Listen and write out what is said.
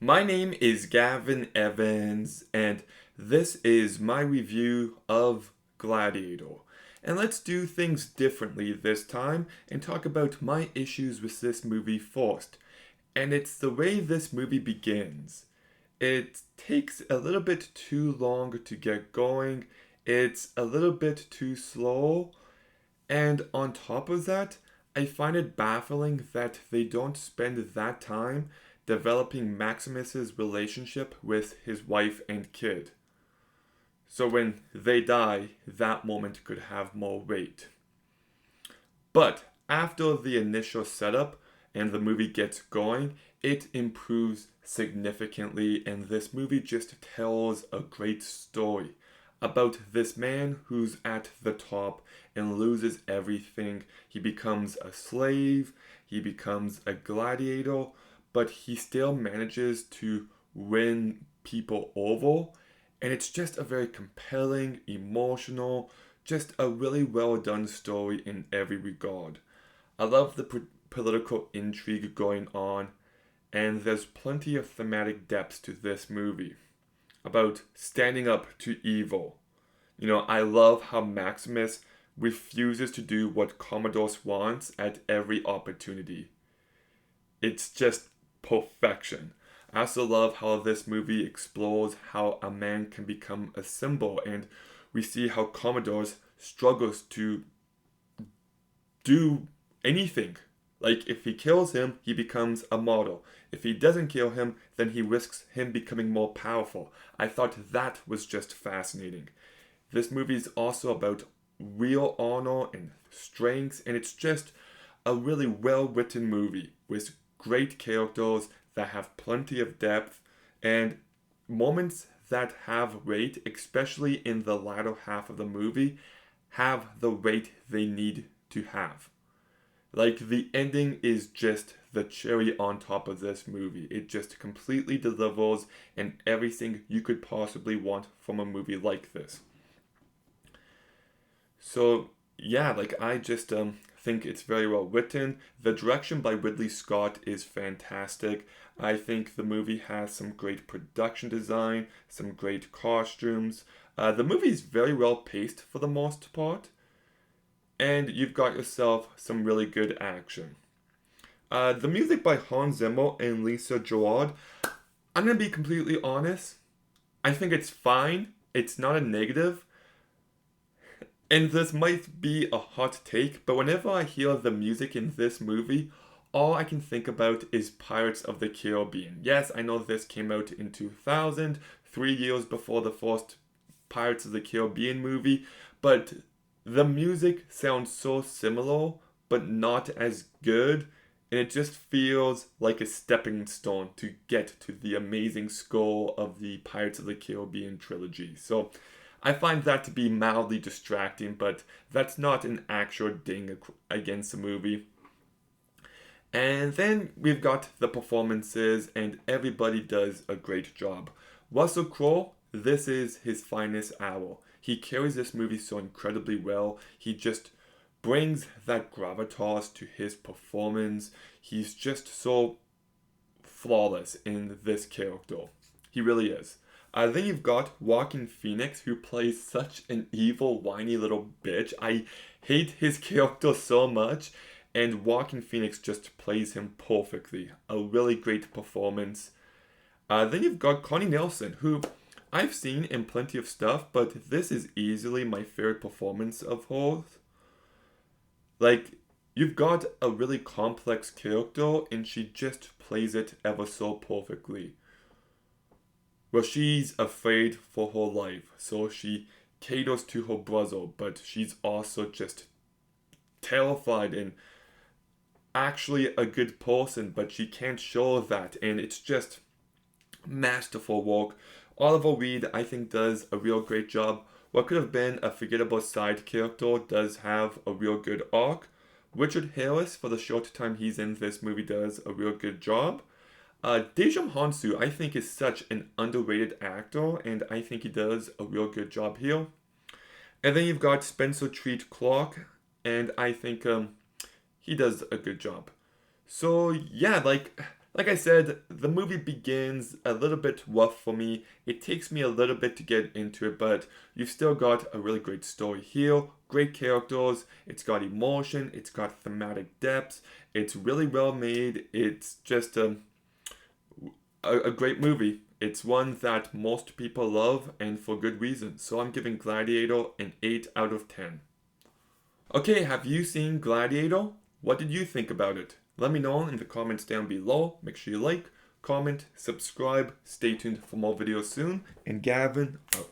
My name is Gavin Evans, and this is my review of Gladiator. And let's do things differently this time and talk about my issues with this movie first. And it's the way this movie begins. It takes a little bit too long to get going, it's a little bit too slow, and on top of that, I find it baffling that they don't spend that time developing Maximus's relationship with his wife and kid. So when they die, that moment could have more weight. But after the initial setup and the movie gets going, it improves significantly, and this movie just tells a great story about this man who's at the top and loses everything. He becomes a slave, he becomes a gladiator, but he still manages to win people over. And it's just a very compelling, emotional, just a really well done story in every regard. I love the political intrigue going on, and there's plenty of thematic depth to this movie about standing up to evil. I love how Maximus refuses to do what Commodus wants at every opportunity. It's just perfection. I also love how this movie explores how a man can become a symbol, and we see how Commodus struggles to do anything. Like, if he kills him, he becomes a model. If he doesn't kill him, then he risks him becoming more powerful. I thought that was just fascinating. This movie is also about real honor and strengths, and it's just a really well written movie with great characters that have plenty of depth and moments that have weight, especially in the latter half of the movie, have the weight they need to have. Like, the ending is just the cherry on top of this movie. It just completely delivers and everything you could possibly want from a movie like this. So yeah, I just think it's very well written. The direction by Ridley Scott is fantastic. I think the movie has some great production design, some great costumes. The movie is very well paced for the most part, and you've got yourself some really good action. The music by Hans Zimmer and Lisa Gerard, I'm gonna be completely honest. I think it's fine. It's not a negative. And this might be a hot take, but whenever I hear the music in this movie, all I can think about is Pirates of the Caribbean. Yes, I know this came out in 2000, 3 years before the first Pirates of the Caribbean movie, but the music sounds so similar, but not as good, and it just feels like a stepping stone to get to the amazing score of the Pirates of the Caribbean trilogy. So I find that to be mildly distracting, but that's not an actual ding against the movie. And then we've got the performances, and everybody does a great job. Russell Crowe, this is his finest hour. He carries this movie so incredibly well. He just brings that gravitas to his performance. He's just so flawless in this character. He really is. Then you've got Joaquin Phoenix, who plays such an evil, whiny little bitch. I hate his character so much, and Joaquin Phoenix just plays him perfectly. A really great performance. Then you've got Connie Nielsen, who I've seen in plenty of stuff, but this is easily my favorite performance of hers. Like, you've got a really complex character, and she just plays it ever so perfectly. Well, she's afraid for her life, so she caters to her brother, but she's also just terrified and actually a good person, but she can't show that, and it's just masterful work. Oliver Reed, I think, does a real great job. What could have been a forgettable side character does have a real good arc. Richard Harris, for the short time he's in this movie, does a real good job. Dejong Hansu, I think, is such an underrated actor, and I think he does a real good job here. And then you've got Spencer Treat Clark, and I think he does a good job. So yeah, Like I said, the movie begins a little bit rough for me. It takes me a little bit to get into it, but you've still got a really great story here, great characters, it's got emotion, it's got thematic depth, it's really well made, it's just a great movie. It's one that most people love, and for good reason. So I'm giving Gladiator an 8 out of 10. Okay, have you seen Gladiator? What did you think about it? Let me know in the comments down below. Make sure you like, comment, subscribe. Stay tuned for more videos soon. And Gavin out.